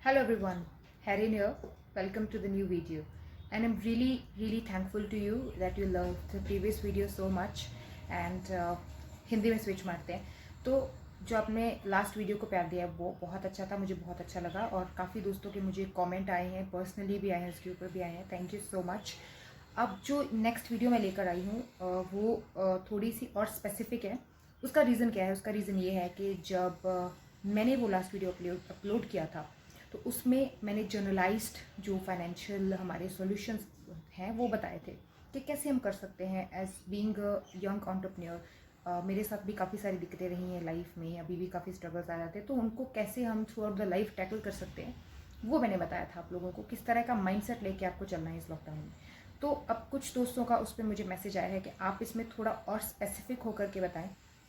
Hello everyone, Harry here. Welcome to the new video. And I'm really thankful to you that you loved the previous video so much. And Hindi में switch मारते हैं. तो जो आपने last video को प्यार दिया वो बहुत अच्छा था, मुझे बहुत अच्छा लगा और काफ़ी दोस्तों के मुझे कमेंट आए हैं, पर्सनली भी आए हैं, उसके ऊपर भी आए हैं. Thank you so much. अब जो नेक्स्ट वीडियो मैं लेकर आई हूँ वो थोड़ी सी और स्पेसिफिक है. उसका रीज़न क्या है? उसका रीज़न ये है कि जब मैंने वो लास्ट वीडियो अपलोड किया था तो उसमें मैंने जर्नलाइज्ड जो फाइनेंशियल हमारे सॉल्यूशंस हैं वो बताए थे कि कैसे हम कर सकते हैं as being a young entrepreneur. मेरे साथ भी काफ़ी सारी दिक्कतें रही हैं लाइफ में, अभी भी काफ़ी स्ट्रगल्स आ जाते हैं, तो उनको कैसे हम through out the life tackle कर सकते हैं वो मैंने बताया था आप लोगों को, किस तरह का माइंडसेट लेके आपको चलना है इस लॉकडाउन में. तो अब कुछ दोस्तों का उस पर मुझे मैसेज आया है कि आप इसमें थोड़ा और स्पेसिफिक होकर के बताएं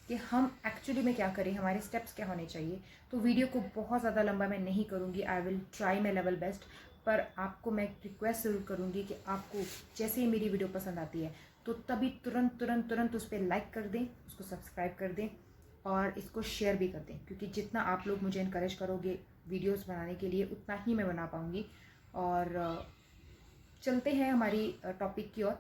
कि हम एक्चुअली में क्या करें, हमारे स्टेप्स क्या होने चाहिए. तो वीडियो को बहुत ज़्यादा लंबा मैं नहीं करूँगी, I will try my level best. पर आपको मैं रिक्वेस्ट ज़रूर करूँगी कि आपको जैसे ही मेरी वीडियो पसंद आती है तो तभी तुरंत उस पर लाइक कर दें, उसको सब्सक्राइब कर दें और इसको शेयर भी कर दें, क्योंकि जितना आप लोग मुझे इनकरेज करोगे वीडियोस बनाने के लिए उतना ही मैं बना पाऊँगी. और चलते हैं हमारी टॉपिक की ओर.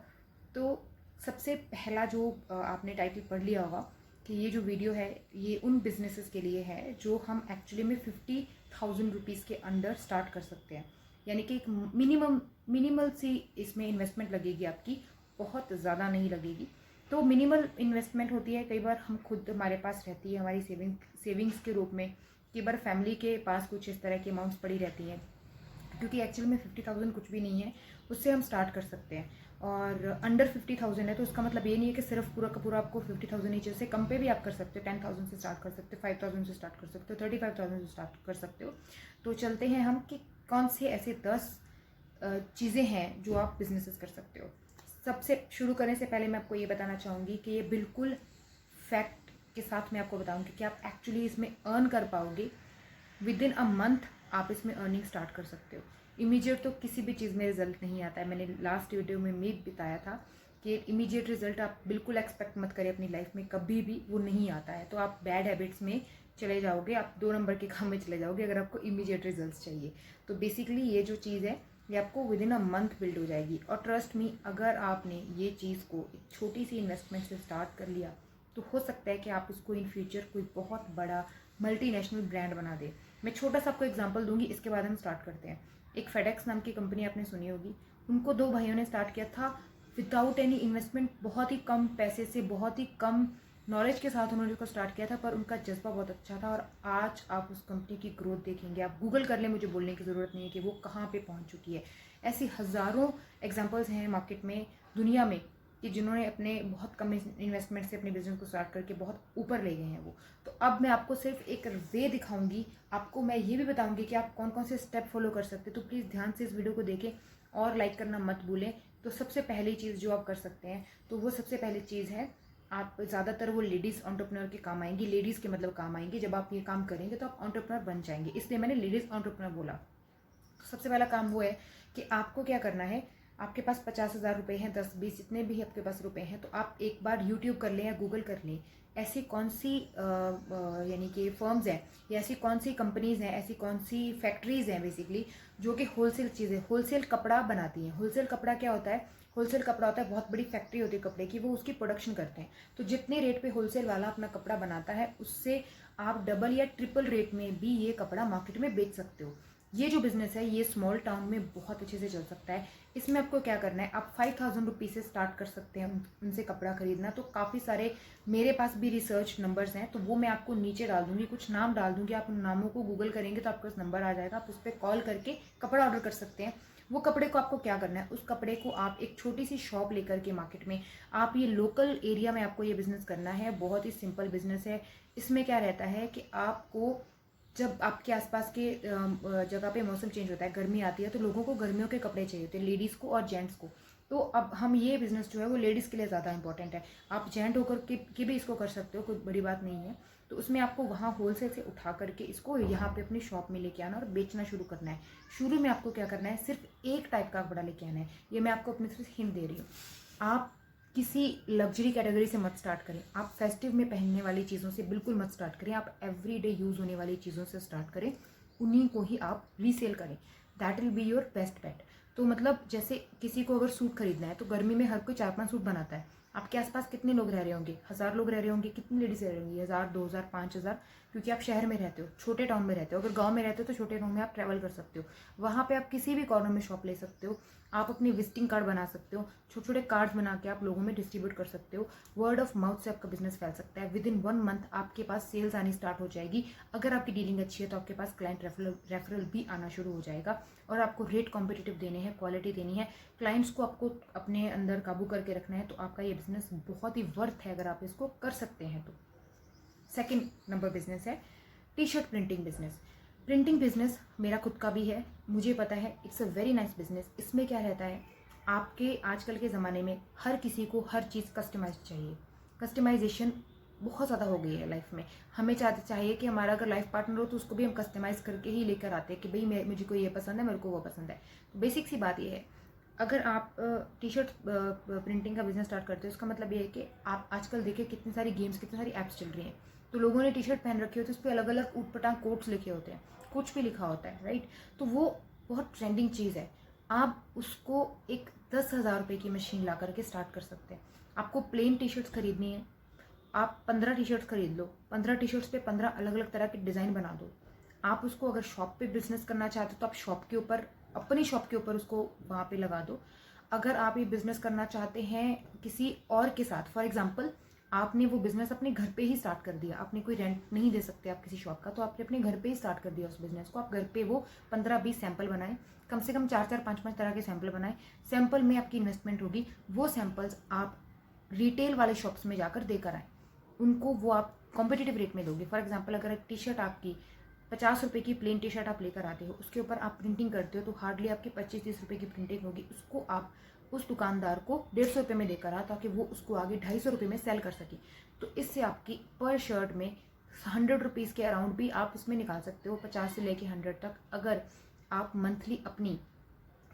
तो सबसे पहला जो आपने टाइटल पढ़ लिया होगा कि ये जो वीडियो है ये उन बिजनेसेस के लिए है जो हम एक्चुअली में 50,000 रुपीज़ के अंडर स्टार्ट कर सकते हैं. यानी कि एक मिनिमल सी इसमें इन्वेस्टमेंट लगेगी आपकी, बहुत ज़्यादा नहीं लगेगी. तो मिनिमल इन्वेस्टमेंट होती है, कई बार हम खुद हमारे पास रहती है हमारी सेविंग्स के रूप में, कई बार फैमिली के पास कुछ इस तरह की अमाउंट्स पड़ी रहती हैं, क्योंकि एक्चुअली में 50,000 कुछ भी नहीं है, उससे हम स्टार्ट कर सकते हैं. और अंडर 50,000 है तो उसका मतलब ये नहीं है कि सिर्फ पूरा का पूरा आपको 50,000 ही चाहिए, उससे कम पे भी आप कर सकते हो. 10,000 से स्टार्ट कर सकते हो, 5,000 से स्टार्ट कर सकते हो, 35,000 से स्टार्ट कर सकते हो. तो चलते हैं हम कि कौन से ऐसे 10 चीज़ें हैं जो आप बिजनेसेस कर सकते हो. सबसे शुरू करने से पहले मैं आपको ये बताना चाहूँगी कि ये बिल्कुल फैक्ट के साथ मैं आपको बताऊँगी कि आप एक्चुअली इसमें अर्न कर पाओगे. विद इन अ मंथ आप इसमें अर्निंग स्टार्ट कर सकते हो. इमीडिएट तो किसी भी चीज़ में रिजल्ट नहीं आता है. मैंने लास्ट वीडियो में बताया था कि इमीडिएट रिजल्ट आप बिल्कुल एक्सपेक्ट मत करें अपनी लाइफ में, कभी भी वो नहीं आता है. तो आप बैड हैबिट्स में चले जाओगे, आप 2 नंबर के काम में चले जाओगे अगर आपको इमीडिएट रिजल्ट्स चाहिए. तो बेसिकली ये जो चीज़ है ये आपको with in a month build हो जाएगी. और ट्रस्ट मी, अगर आपने ये चीज़ को एक छोटी सी इन्वेस्टमेंट से स्टार्ट कर लिया तो हो सकता है कि आप इसको इन फ्यूचर कोई बहुत बड़ा मल्टीनेशनल ब्रांड बना दे. मैं छोटा सा आपको एग्जांपल दूंगी, इसके बाद हम स्टार्ट करते हैं. एक फेडेक्स नाम की कंपनी आपने सुनी होगी, उनको 2 भाइयों ने स्टार्ट किया था विदाउट एनी इन्वेस्टमेंट, बहुत ही कम पैसे से, बहुत ही कम नॉलेज के साथ उन्होंने उसको स्टार्ट किया था, पर उनका जज्बा बहुत अच्छा था. और आज आप उस कंपनी की ग्रोथ देखेंगे, आप गूगल कर लें, मुझे बोलने की ज़रूरत नहीं है कि वो कहाँ पे पहुँच चुकी है. ऐसी हज़ारों एग्जाम्पल्स हैं मार्केट में, दुनिया में, कि जिन्होंने अपने बहुत कम इन्वेस्टमेंट से अपने बिजनेस को स्टार्ट करके बहुत ऊपर ले गए हैं वो. तो अब मैं आपको सिर्फ एक वे दिखाऊंगी, आपको मैं ये भी बताऊंगी कि आप कौन कौन से स्टेप फॉलो कर सकते हैं. तो प्लीज़ ध्यान से इस वीडियो को देखें और लाइक करना मत भूलें. तो सबसे पहली चीज़ जो आप कर सकते हैं, तो वो सबसे पहली चीज़ है, आप ज़्यादातर वो लेडीज़ एंटरप्रेन्योर के काम आएंगी, लेडीज़ के मतलब काम आएंगे. जब आप ये काम करेंगे तो आप एंटरप्रेन्योर बन जाएंगे, इसलिए मैंने लेडीज़ एंटरप्रेन्योर बोला. तो सबसे पहला काम वो है कि आपको क्या करना है, आपके पास 50,000 रुपये हैं, 10-20 जितने भी आपके पास रुपए हैं, तो आप एक बार यूट्यूब कर लें या गूगल कर लें ऐसी कौन सी यानी कि फर्म्स हैं या ऐसी कौन सी कंपनीज़ हैं, ऐसी कौन सी फैक्ट्रीज़ हैं बेसिकली जो कि होलसेल चीज़ें, होलसेल कपड़ा बनाती हैं. होलसेल कपड़ा क्या होता है? होलसेल कपड़ा होता है, बहुत बड़ी फैक्ट्री होती है कपड़े की, वो उसकी प्रोडक्शन करते हैं. तो जितने रेट पे होलसेल वाला अपना कपड़ा बनाता है उससे आप डबल या ट्रिपल रेट में भी ये कपड़ा मार्केट में बेच सकते हो. ये जो बिज़नेस है ये स्मॉल टाउन में बहुत अच्छे से चल सकता है. इसमें आपको क्या करना है, आप 5,000 रुपीज़ से स्टार्ट कर सकते हैं उनसे कपड़ा खरीदना. तो काफ़ी सारे मेरे पास भी रिसर्च नंबर्स हैं, तो वो मैं आपको नीचे डाल दूंगी, कुछ नाम डाल दूंगी, आप उन नामों को गूगल करेंगे तो आपका नंबर आ जाएगा, आप उस पर कॉल करके कपड़ा ऑर्डर कर सकते हैं. वो कपड़े को आपको क्या करना है, उस कपड़े को आप एक छोटी सी शॉप लेकर के मार्केट में, आप ये लोकल एरिया में आपको ये बिज़नेस करना है. बहुत ही सिंपल बिजनेस है. इसमें क्या रहता है कि आपको जब आपके आसपास के जगह पे मौसम चेंज होता है, गर्मी आती है, तो लोगों को गर्मियों के कपड़े चाहिए होते हैं, लेडीज़ को और जेंट्स को. तो अब हम ये बिज़नेस जो है वो लेडीज़ के लिए ज़्यादा इंपॉर्टेंट है. आप जेंट होकर के भी इसको कर सकते हो, कोई बड़ी बात नहीं है. तो उसमें आपको वहाँ होलसेल से उठा करके इसको यहाँ पे अपनी शॉप में लेके आना और बेचना शुरू करना है. शुरू में आपको क्या करना है, सिर्फ एक टाइप का कपड़ा लेके आना है. ये मैं आपको अपनी तरफ से हिंट दे रही हूँ. आप किसी लग्जरी कैटेगरी से मत स्टार्ट करें, आप फेस्टिव में पहनने वाली चीज़ों से बिल्कुल मत स्टार्ट करें, आप एवरीडे यूज़ होने वाली चीज़ों से स्टार्ट करें. उन्हीं को ही आप रीसेल करें, that will be your best bet. तो मतलब जैसे किसी को अगर सूट खरीदना है तो गर्मी में हर कोई 4-5 सूट बनाता है। आपके आसपास कितने लोग रह रहे होंगे? 1000 लोग रह रहे होंगे। कितनी लेडीज रह रही होंगी? 1000, 2000, 5000, क्योंकि आप शहर में रहते हो, छोटे टाउन में रहते हो। अगर गांव में रहते हो तो छोटे टाउन में आप ट्रैवल कर सकते हो, वहाँ पे आप किसी भी कॉर्नर में शॉप ले सकते हो। आप अपनी विजिटिंग कार्ड बना सकते हो, छोटे छोटे कार्ड्स बना के आप लोगों में डिस्ट्रीब्यूट कर सकते हो। वर्ड ऑफ माउथ से आपका बिजनेस फैल सकता है। विद इन 1 मंथ आपके पास सेल्स आनी स्टार्ट हो जाएगी। अगर आपकी डीलिंग अच्छी है तो आपके पास क्लाइंट रेफरल भी आना शुरू हो जाएगा। और आपको रेट कॉम्पिटिटिव देने हैं, क्वालिटी देनी है, क्लाइंट्स को आपको अपने अंदर काबू करके रखना है। तो आपका ये बिजनेस बहुत ही वर्थ है अगर आप इसको कर सकते हैं तो। सेकेंड नंबर बिजनेस है T shirt printing business. Printing business मेरा खुद का भी है, मुझे पता है, it's a very nice business. इसमें क्या रहता है, आपके आजकल के ज़माने में हर किसी को हर चीज़ कस्टमाइज चाहिए। कस्टमाइजेशन बहुत ज़्यादा हो गई है लाइफ में। हमें चाहिए कि हमारा अगर लाइफ पार्टनर हो तो उसको भी हम कस्टमाइज़ करके ही लेकर आते हैं कि भाई मुझे को ये पसंद है, मेरे को वो पसंद है। तो बेसिक सी बात ये है, अगर आप टी शर्ट प्रिंटिंग का बिजनेस स्टार्ट करते हो, उसका मतलब ये है कि आप आजकल देखिए कितनी सारी गेम्स, कितनी सारी ऐप्स चल रही हैं। तो लोगों ने टी शर्ट पहन रखी होती है, उस पर अलग अलग ऊटपटांग कोट्स लिखे होते हैं, कुछ भी लिखा होता है, राइट। तो वो बहुत ट्रेंडिंग चीज़ है। आप उसको एक 10,000 रुपये की मशीन ला करके स्टार्ट कर सकते हैं। आपको प्लेन टी शर्ट्स खरीदनी है, आप 15 टी शर्ट्स खरीद लो, 15 टी शर्ट्स पे 15 अलग अलग तरह के डिज़ाइन बना दो। आप उसको अगर शॉप पे बिजनेस करना चाहते हो तो आप शॉप के ऊपर, अपनी शॉप के ऊपर उसको वहाँ पे लगा दो। अगर आप ये बिजनेस करना चाहते हैं किसी और के साथ, फॉर एग्जांपल आपने वो बिजनेस अपने घर पे ही स्टार्ट कर दिया, आपने कोई रेंट नहीं दे सकते आप किसी शॉप का, तो आपने अपने घर पे ही स्टार्ट कर दिया उस बिजनेस को। आप घर पे वो 15-20 सैंपल बनाएं, कम से कम 4-4, 5-5 तरह के सैंपल बनाएं। सैंपल में आपकी इन्वेस्टमेंट होगी, वो सैंपल्स आप रिटेल वाले शॉप्स में जाकर देकर आए, उनको वो आप कॉम्पिटिटिव रेट में दोगे। फॉर एग्जाम्पल अगर एक टी शर्ट आपकी 50 रुपये की प्लेन टी शर्ट आप लेकर आते हो, उसके ऊपर आप प्रिंटिंग करते हो, तो हार्डली आपकी 25-30 रुपये की प्रिंटिंग होगी। उसको आप उस दुकानदार को 150 रुपये में देकर आ, ताकि वो उसको आगे 250 रुपये में सेल कर सके। तो इससे आपकी पर शर्ट में 100 रुपीज़ के अराउंड भी आप इसमें निकाल सकते हो, 50 से लेके 100 तक। अगर आप मंथली अपनी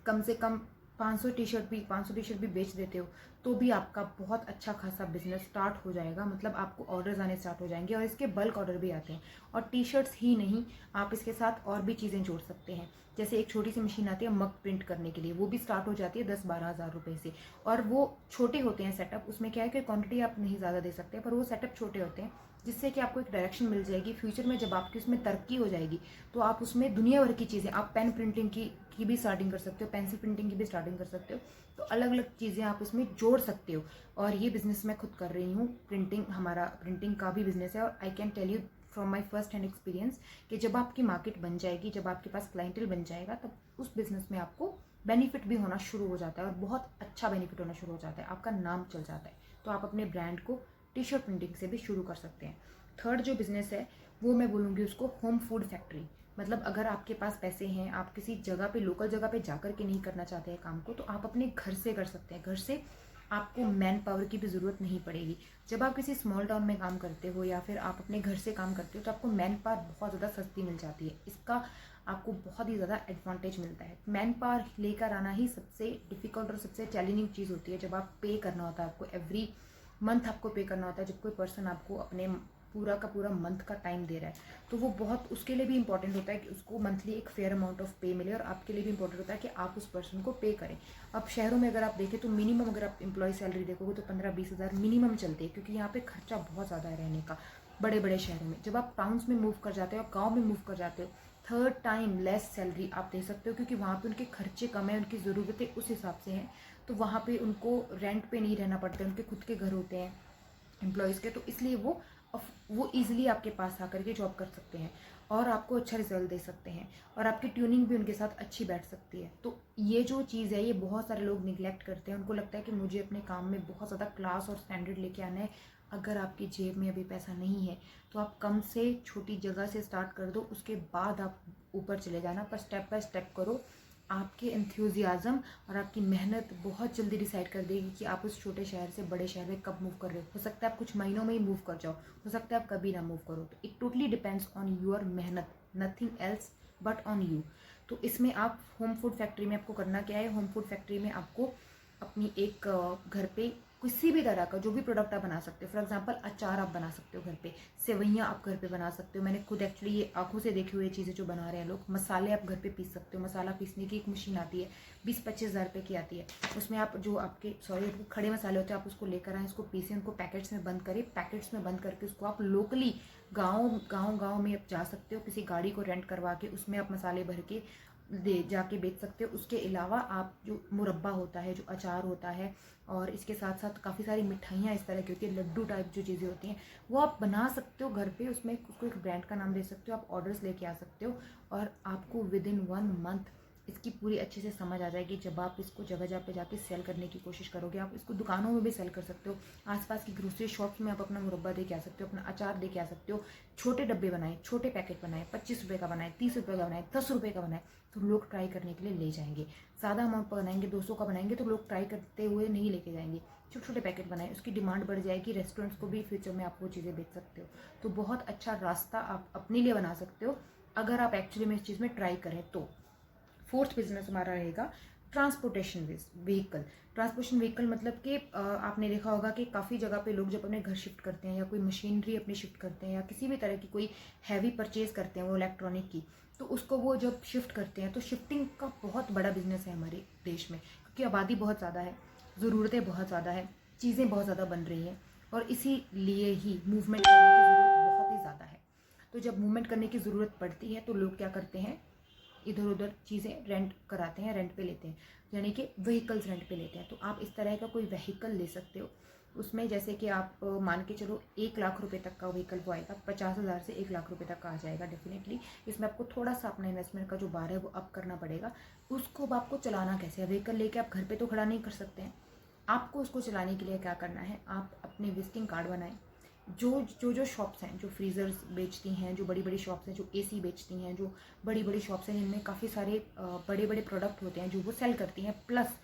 कम से कम 500 टी शर्ट भी बेच देते हो, तो भी आपका बहुत अच्छा खासा बिजनेस स्टार्ट हो जाएगा। मतलब आपको ऑर्डर्स आने स्टार्ट हो जाएंगे, और इसके बल्क ऑर्डर भी आते हैं। और टी शर्ट्स ही नहीं, आप इसके साथ और भी चीज़ें जोड़ सकते हैं। जैसे एक छोटी सी मशीन आती है मग प्रिंट करने के लिए, वो भी स्टार्ट हो जाती है 10-12 हज़ार रुपये से। और वो छोटे होते हैं सेटअप, उसमें क्या है कि क्वांटिटी आप नहीं ज़्यादा दे सकते, पर वो सेटअप छोटे होते हैं, जिससे कि आपको एक डायरेक्शन मिल जाएगी। फ्यूचर में जब आपकी उसमें तरक्की हो जाएगी तो आप उसमें दुनिया भर की चीज़ें, आप पेन प्रिंटिंग की भी स्टार्टिंग कर सकते हो, पेंसिल प्रिंटिंग की भी स्टार्टिंग कर सकते हो। तो अलग अलग चीज़ें आप इसमें जोड़ सकते हो। और ये बिज़नेस मैं खुद कर रही हूँ, हमारा प्रिंटिंग का भी बिज़नेस है। और I can tell you from my first hand experience कि जब आपकी मार्केट बन जाएगी, जब आपके पास क्लाइंटल बन जाएगा, तब उस बिज़नेस में आपको बेनिफिट भी होना शुरू हो जाता है, और बहुत अच्छा बेनिफिट होना शुरू हो जाता है, आपका नाम चल जाता है। तो आप अपने ब्रांड को टी शर्ट प्रिंटिंग से भी शुरू कर सकते हैं। थर्ड जो बिज़नेस है वो मैं बोलूँगी उसको होम फूड फैक्ट्री। मतलब अगर आपके पास पैसे हैं, आप किसी जगह पे, लोकल जगह पे जाकर के नहीं करना चाहते हैं काम को, तो आप अपने घर से कर सकते हैं। घर से आपको मैन पावर की भी ज़रूरत नहीं पड़ेगी। जब आप किसी स्मॉल टाउन में काम करते हो या फिर आप अपने घर से काम करते हो, तो आपको मैन पावर बहुत ज़्यादा सस्ती मिल जाती है। इसका आपको बहुत ही ज़्यादा एडवांटेज मिलता है। मैन पावर लेकर आना ही सबसे डिफ़िकल्ट और सबसे चैलेंजिंग चीज़ होती है। जब आप पे करना होता है, आपको एवरी मंथ आपको पे करना होता है, जब कोई पर्सन आपको अपने पूरा का पूरा मंथ का टाइम दे रहा है, तो वो बहुत उसके लिए भी इंपॉर्टेंट होता है कि उसको मंथली एक फेयर अमाउंट ऑफ पे मिले। और आपके लिए भी इंपॉर्टेंट होता है कि आप उस पर्सन को पे करें। अब शहरों में अगर आप देखें तो मिनिमम, अगर आप एम्प्लॉय सैलरी देखोगे तो 15-20 हज़ार मिनिमम चलती है, क्योंकि यहाँ पे खर्चा बहुत ज़्यादा है रहने का बड़े बड़े शहरों में। जब आप टाउन्स में मूव कर जाते हो, गाँव में मूव कर जाते हो, 3rd टाइम लेस सैलरी आप दे सकते हो, क्योंकि वहाँ पे उनके खर्चे कम है, उनकी ज़रूरतें उस हिसाब से हैं। तो वहाँ पे उनको रेंट पे नहीं रहना पड़ता, उनके खुद के घर होते हैं एम्प्लॉयज़ के, तो इसलिए वो ईजिली आपके पास आकर के जॉब कर सकते हैं और आपको अच्छा रिजल्ट दे सकते हैं, और आपकी ट्यूनिंग भी उनके साथ अच्छी बैठ सकती है। तो ये जो चीज़ है, ये बहुत सारे लोग निगलेक्ट करते हैं। उनको लगता है कि मुझे अपने काम में बहुत ज़्यादा क्लास और स्टैंडर्ड लेके आना है। अगर आपकी जेब में अभी पैसा नहीं है तो आप कम से छोटी जगह से स्टार्ट कर दो, उसके बाद आप ऊपर चले जाना, पर स्टेप बाय स्टेप करो। आपके एंथुजियाज़म और आपकी मेहनत बहुत जल्दी डिसाइड कर देगी कि आप उस छोटे शहर से बड़े शहर में कब मूव कर रहे हो सकता है आप कुछ महीनों में ही मूव कर जाओ, हो सकता है आप कभी ना मूव करो। तो it totally depends on your मेहनत, nothing else but on you. तो इसमें आप होम फूड फैक्ट्री में आपको करना क्या है, होम फूड फैक्ट्री में आपको अपनी एक घर पे किसी भी तरह का जो भी प्रोडक्ट आप बना सकते हो। फॉर एग्जांपल अचार आप बना सकते हो घर पे, सेवइयाँ आप घर पे बना सकते हो। मैंने खुद एक्चुअली ये आंखों से देखी हुई चीज़ें जो बना रहे हैं लोग। मसाले आप घर पे पीस सकते हो, मसाला पीसने की एक मशीन आती है, 20-25 हज़ार रुपये की आती है। उसमें आप जो आपके खड़े मसाले होते हैं आप उसको लेकर आएँ, उसको पीसें, उनको पैकेट्स में बंद करें, पैकेट्स में बंद करके उसको आप लोकली गाँव में आप जा सकते हो, किसी गाड़ी को रेंट करवा के उसमें आप मसाले भर के दे जाके बेच सकते हो। उसके अलावा आप जो मुरब्बा होता है, जो अचार होता है, और इसके साथ साथ काफ़ी सारी मिठाइयाँ इस तरह की होती है, लड्डू टाइप जो चीज़ें होती हैं वो आप बना सकते हो घर पे। उसमें उसको एक ब्रांड का नाम दे सकते हो, आप ऑर्डर्स लेके आ सकते हो और आपको विदिन 1 मंथ इसकी पूरी अच्छे से समझ आ जाएगी। जब आप इसको जगह जगह पे जाके सेल करने की कोशिश करोगे, आप इसको दुकानों में भी सेल कर सकते हो, आसपास की ग्रोसरी शॉप्स में आप अपना मुरब्बा दे के आ सकते हो, अपना अचार दे के आ सकते हो। छोटे डब्बे बनाए, छोटे पैकेट बनाए, 25 रुपये का बनाए, 30 रुपये का बनाए, 10 रुपये का बनाए, तो लोग ट्राई करने के लिए ले जाएंगे। ज़्यादा अमाउंट पर बनाएंगे, 200 का बनाएंगे तो लोग ट्राई करते हुए नहीं लेके जाएंगे। छोटे छोटे पैकेट बनाए, उसकी डिमांड बढ़ जाएगी, रेस्टोरेंट्स को भी फ्यूचर में आप वो चीज़ें बेच सकते हो। तो बहुत अच्छा रास्ता आप अपने लिए बना सकते हो अगर आप एक्चुअली में इस चीज़ में ट्राई करें तो। फोर्थ बिजनेस हमारा रहेगा ट्रांसपोर्टेशन व्हीकल। ट्रांसपोर्टेशन व्हीकल मतलब कि आपने देखा होगा कि काफ़ी जगह पे लोग जब अपने घर शिफ्ट करते हैं या कोई मशीनरी अपनी शिफ्ट करते हैं या किसी भी तरह की कोई हैवी परचेज करते हैं वो इलेक्ट्रॉनिक की, तो उसको वो जब शिफ्ट करते हैं तो शिफ्टिंग का बहुत बड़ा बिजनेस है हमारे देश में, क्योंकि आबादी बहुत ज़्यादा है, ज़रूरतें बहुत ज़्यादा है, चीज़ें बहुत ज़्यादा बन रही हैं और इसीलिए ही मूवमेंट करने की ज़रूरत बहुत ही ज़्यादा है। तो जब मूवमेंट करने की ज़रूरत पड़ती है तो लोग क्या करते हैं, इधर उधर चीज़ें रेंट कराते हैं, रेंट पे लेते हैं, यानी कि व्हीकल्स रेंट पे लेते हैं। तो आप इस तरह का कोई व्हीकल ले सकते हो। उसमें जैसे कि आप मान के चलो 1 लाख रुपए तक का व्हीकल वो आएगा, 50,000 से 1 लाख रुपए तक का आ जाएगा डेफिनेटली। इसमें आपको थोड़ा सा अपना इन्वेस्टमेंट का जो बार है वो अप करना पड़ेगा। उसको अब आपको चलाना कैसे है, व्हीकल लेके आप घर पे तो खड़ा नहीं कर सकते हैं। आपको उसको चलाने के लिए क्या करना है, आप अपने विजिटिंग कार्ड बनाएं। जो शॉप्स हैं जो फ्रीज़र्स बेचती हैं, जो बड़ी बड़ी शॉप्स हैं जो एसी बेचती हैं, जो बड़ी बड़ी शॉप्स हैं जिनमें काफ़ी सारे बड़े बड़े प्रोडक्ट होते हैं जो वो सेल करती हैं, प्लस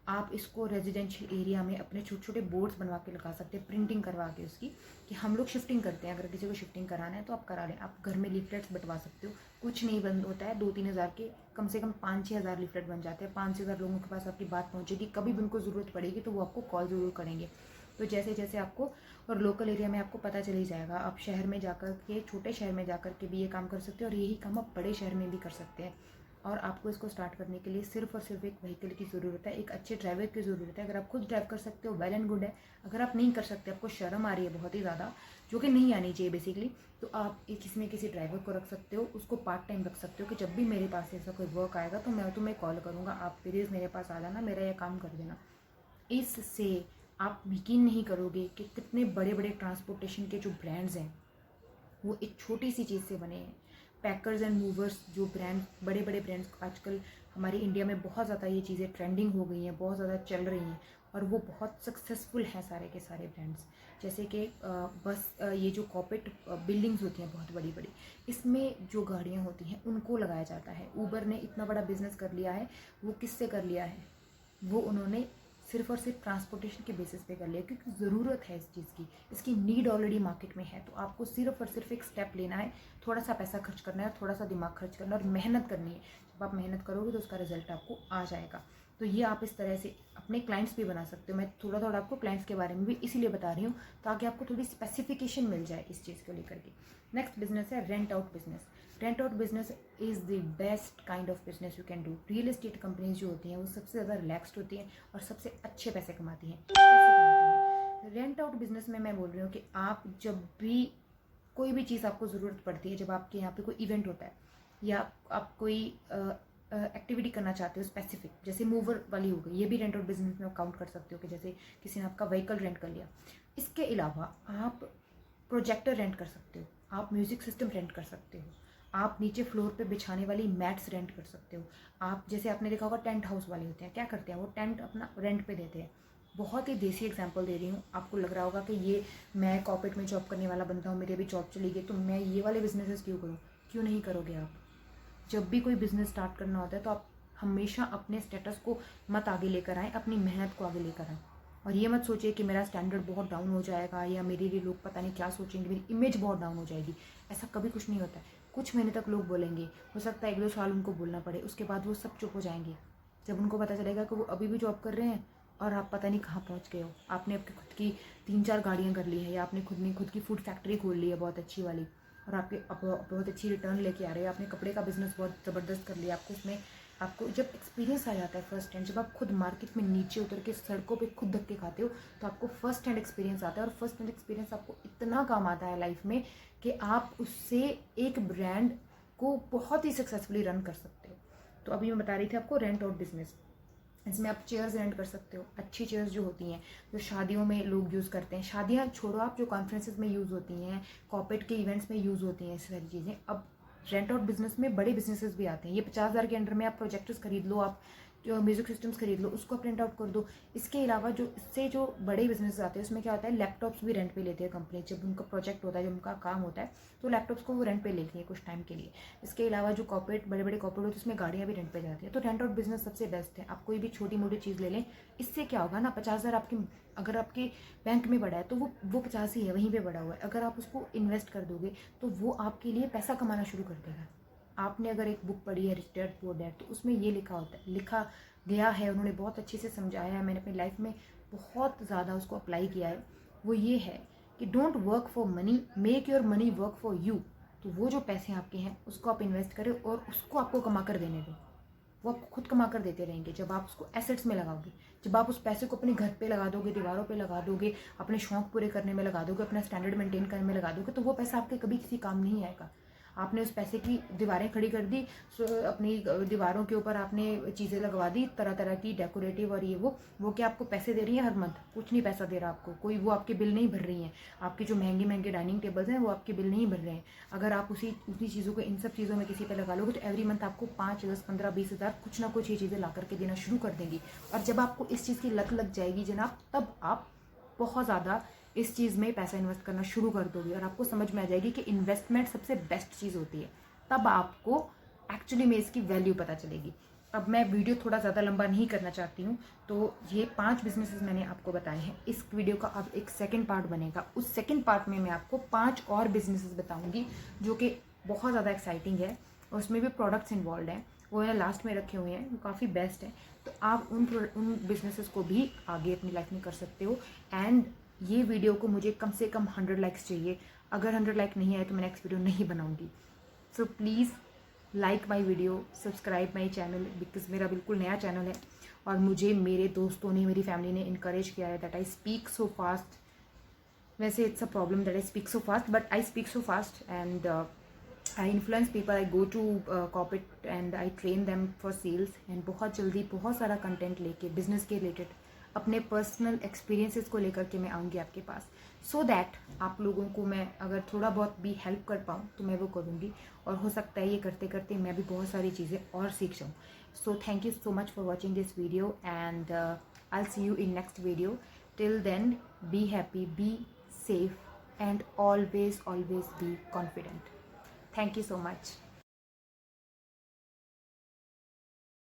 आप इसको रेजिडेंशियल एरिया में अपने छोटे छोटे बोर्ड्स बनवा के लगा सकते हैं, प्रिंटिंग करवा के उसकी, कि हम लोग शिफ्टिंग करते हैं। अगर किसी को शिफ्टिंग कराना है तो आप करा लें। आप घर में लीफलेट्स बंटवा सकते हो, कुछ नहीं बंद होता है, 2-3 हज़ार के कम से कम 5-6 हज़ार लीफलेट बन जाते हैं। 5-6 हज़ार लोगों के पास आपकी बात पहुँचेगी, कभी भी उनको ज़रूरत पड़ेगी तो वो आपको कॉल ज़रूर करेंगे। तो जैसे जैसे आपको और लोकल एरिया में आपको पता चल ही जाएगा, आप शहर में जाकर के, छोटे शहर में जाकर के भी ये काम कर सकते हो और यही काम आप बड़े शहर में भी कर सकते हैं। और आपको इसको स्टार्ट करने के लिए सिर्फ और सिर्फ एक व्हीकल की ज़रूरत है, एक अच्छे ड्राइवर की ज़रूरत है। अगर आप खुद ड्राइव कर सकते हो वेल एंड गुड है, अगर आप नहीं कर सकते, आपको शर्म आ रही है बहुत ही ज़्यादा, जो कि नहीं आनी चाहिए बेसिकली, तो आप किसी में किसी ड्राइवर को रख सकते हो, उसको पार्ट टाइम रख सकते हो कि जब भी मेरे पास ऐसा कोई वर्क आएगा तो मैं तुम्हें कॉल करूँगा, आप प्लीज़ मेरे पास आ जाना, मेरा यह काम कर देना। इससे आप यकीन नहीं करोगे कि कितने बड़े बड़े ट्रांसपोर्टेशन के जो ब्रांड्स हैं वो एक छोटी सी चीज़ से बने हैं। पैकर्स एंड मूवर्स जो ब्रांड, बड़े बड़े ब्रांड्स आजकल हमारे इंडिया में बहुत ज़्यादा ये चीज़ें ट्रेंडिंग हो गई हैं, बहुत ज़्यादा चल रही हैं और वो बहुत सक्सेसफुल हैं सारे के सारे ब्रांड्स। जैसे कि बस ये जो कॉर्पोरेट बिल्डिंग्स होती हैं बहुत बड़ी बड़ी, इसमें जो गाड़ियाँ होती हैं उनको लगाया जाता है। ऊबर ने इतना बड़ा बिजनेस कर लिया है, वो किससे कर लिया है, वो उन्होंने सिर्फ और सिर्फ ट्रांसपोर्टेशन के बेसिस पे कर लिया, क्योंकि ज़रूरत है इस चीज़ की, इसकी नीड ऑलरेडी मार्केट में है। तो आपको सिर्फ और सिर्फ एक स्टेप लेना है, थोड़ा सा पैसा खर्च करना है, थोड़ा सा दिमाग खर्च करना है और मेहनत करनी है। जब आप मेहनत करोगे तो उसका रिजल्ट आपको आ जाएगा। तो ये आप इस तरह से अपने क्लाइंट्स भी बना सकते हो। मैं थोड़ा थोड़ा आपको क्लाइंट्स के बारे में भी इसीलिए बता रही हूँ ताकि आपको थोड़ी स्पेसिफिकेशन मिल जाए इस चीज़ को लेकर के। नेक्स्ट बिजनेस है rent out business. Rent out business is the best kind of business you can do. Real estate companies जो होती हैं वो सबसे ज़्यादा रिलैक्सड होती हैं और सबसे अच्छे पैसे कमाती हैं। कैसे कमाती हैं? रेंट आउट बिजनेस में मैं बोल रही हूँ कि आप जब भी कोई भी चीज़ आपको ज़रूरत पड़ती है, जब आपके यहाँ पे कोई इवेंट होता है या आप कोई एक्टिविटी करना चाहते हो स्पेसिफिक, जैसे मूवर वाली हो गई, ये भी रेंट आउट बिजनेस में काउंट कर सकते हो कि जैसे किसी ने आपका व्हीकल रेंट कर लिया। इसके अलावा आप प्रोजेक्टर रेंट कर सकते हो, आप म्यूज़िक सिस्टम रेंट कर सकते हो, आप नीचे फ्लोर पे बिछाने वाली मैट्स रेंट कर सकते हो। आप जैसे आपने देखा होगा टेंट हाउस वाले होते हैं, क्या करते हैं वो टेंट अपना रेंट पे देते हैं। बहुत ही देसी एग्जांपल दे रही हूँ, आपको लग रहा होगा कि ये मैं कॉर्पोरेट में जॉब करने वाला बंदा हूँ, मेरी अभी जॉब चली गई तो मैं ये वाले बिजनेसेस क्यों करूँ। क्यों नहीं करोगे आप? जब भी कोई बिजनेस स्टार्ट करना होता है तो आप हमेशा अपने स्टेटस को मत आगे लेकर आएँ, अपनी मेहनत को आगे लेकर आएँ। और ये मत सोचिए कि मेरा स्टैंडर्ड बहुत डाउन हो जाएगा या मेरे लिए लोग पता नहीं क्या सोचेंगे, मेरी इमेज बहुत डाउन हो जाएगी। ऐसा कभी कुछ नहीं होता है। कुछ महीने तक लोग बोलेंगे, हो सकता है 1-2 साल उनको बोलना पड़े, उसके बाद वो सब चुप हो जाएंगे। जब उनको पता चलेगा कि वो अभी भी जॉब कर रहे हैं और आप पता नहीं कहाँ पहुँच गए हो। आपने आपकी खुद की 3-4 गाड़ियाँ कर ली है, या आपने खुद की फूड फैक्ट्री खोल ली है बहुत अच्छी वाली, और आपके बहुत अच्छी रिटर्न लेके आ रहे हैं। आपने कपड़े का बिजनेस बहुत ज़बरदस्त कर लिया। आपको उसमें आपको जब एक्सपीरियंस आ जाता है फर्स्ट हैंड, जब आप खुद मार्केट में नीचे उतर के सड़कों पे खुद धक्के खाते हो, तो आपको फर्स्ट हैंड एक्सपीरियंस आता है। और फर्स्ट हैंड एक्सपीरियंस आपको इतना काम आता है लाइफ में कि आप उससे एक ब्रांड को बहुत ही सक्सेसफुली रन कर सकते हो। तो अभी मैं बता रही थी आपको रेंट आउट बिजनेस। इसमें आप चेयर्स रेंट कर सकते हो, अच्छी चेयर्स जो होती हैं, जो शादियों में लोग यूज़ करते हैं। शादियाँ छोड़ो आप, जो कॉन्फ्रेंसेस में यूज़ होती हैं, कॉर्पोरेट के इवेंट्स में यूज़ होती हैं, ऐसी सारी चीज़ें। अब रेंट आउट बिजनेस में बड़े बिजनेसेस भी आते हैं। ये 50,000 के अंडर में आप प्रोजेक्टर्स खरीद लो, आप जो म्यूजिक सिस्टम्स खरीद लो, उसको आप रेंट आउट कर दो। इसके अलावा जो इससे जो बड़े बिजनेस आते हैं, उसमें क्या होता है, लैपटॉप्स भी रेंट पे लेते हैं कंपनी। जब उनका प्रोजेक्ट होता है, जब उनका काम होता है, तो लैपटॉप्स को वो रेंट पे लेती है कुछ टाइम के लिए। इसके अलावा जो कॉर्पोरेट बड़े बड़े कॉर्पोरेट होते हैं, उसमें गाड़ियाँ भी रेंट पे जाती है। तो रेंट आउट बिजनेस सबसे बेस्ट है। आप कोई भी छोटी मोटी चीज़ ले लें, इससे क्या होगा ना, 50,000 आपके अगर आपके बैंक में पड़ा है, तो वो 50 ही है, वहीं पे पड़ा हुआ है। अगर आप उसको इन्वेस्ट कर दोगे, तो वो आपके लिए पैसा कमाना शुरू कर देगा। आपने अगर एक बुक पढ़ी है रिच डैड पुअर डैड, तो उसमें ये लिखा गया है, उन्होंने बहुत अच्छे से समझाया है, मैंने अपनी लाइफ में बहुत ज़्यादा उसको अप्लाई किया है। वो ये है कि don't work for money, make your money work for you. तो वो जो पैसे आपके हैं, उसको आप इन्वेस्ट करें और उसको आपको कमा कर देने दो। वो आपको खुद कमा कर देते रहेंगे जब आप उसको एसेट्स में लगाओगे। जब आप उस पैसे को अपने घर पे लगा दोगे, दीवारों पे लगा दोगे, अपने शौक पूरे करने में लगा दोगे, अपना स्टैंडर्ड मेंटेन करने में लगा दोगे, तो वो पैसा आपके कभी किसी काम नहीं आएगा। आपने उस पैसे की दीवारें खड़ी कर दी, अपनी दीवारों के ऊपर आपने चीज़ें लगवा दी तरह तरह की डेकोरेटिव, और ये वो क्या आपको पैसे दे रही है हर मंथ? कुछ नहीं पैसा दे रहा आपको कोई, वो आपके बिल नहीं भर रही हैं। आपकी जो महंगे महंगे डाइनिंग टेबल्स हैं, वो आपके बिल नहीं भर रहे हैं। अगर आप उसी चीज़ों को इन सब चीज़ों में किसी पे लगा लोगे, तो एवरी मंथ आपको 5, 10, 15, 20 हज़ार कुछ ना कुछ ये चीज़ें ला करके देना शुरू कर देंगी। और जब आपको इस चीज़ की लत लग जाएगी जनाब, तब आप बहुत ज़्यादा इस चीज़ में पैसा इन्वेस्ट करना शुरू कर दोगे, और आपको समझ में आ जाएगी कि इन्वेस्टमेंट सबसे बेस्ट चीज़ होती है। तब आपको एक्चुअली में इसकी वैल्यू पता चलेगी। अब मैं वीडियो थोड़ा ज़्यादा लंबा नहीं करना चाहती हूँ, तो ये 5 बिजनेसेस मैंने आपको बताए हैं। इस वीडियो का अब एक सेकंड पार्ट बनेगा। उस सेकंड पार्ट में मैं आपको 5 और बिजनेसेस बताऊँगी जो कि बहुत ज़्यादा एक्साइटिंग है, और उसमें भी प्रोडक्ट्स इन्वॉल्व हैं। वो मैंने लास्ट में रखे हुए हैं, वो काफ़ी बेस्ट है। तो आप उन बिजनेसेस को भी आगे अपनी लाइफ में कर सकते हो। एंड ये वीडियो को मुझे कम से कम 100 लाइक्स चाहिए। अगर 100 लाइक नहीं आए तो मैं नेक्स्ट वीडियो नहीं बनाऊँगी। So please like my video, subscribe my channel, because मेरा बिल्कुल नया चैनल है, और मुझे मेरे दोस्तों ने, मेरी फैमिली ने इनकरेज किया है that I speak so fast. वैसे it's a problem that I speak so fast, but I speak so fast and I influence people. I go to corporate and I train them for sales, and बहुत जल्दी बहुत सारा content लेके business के related, अपने personal experiences को लेकर के मैं आऊँगी आपके पास, सो दैट आप लोगों को मैं अगर थोड़ा बहुत भी हेल्प कर पाऊँ तो मैं वो करूँगी। और हो सकता है ये करते करते मैं भी बहुत सारी चीज़ें और सीख जाऊँ। So thank you so much for watching this video, and I see you in next video. Till then, be happy, be safe, and always be confident. Thank you so much.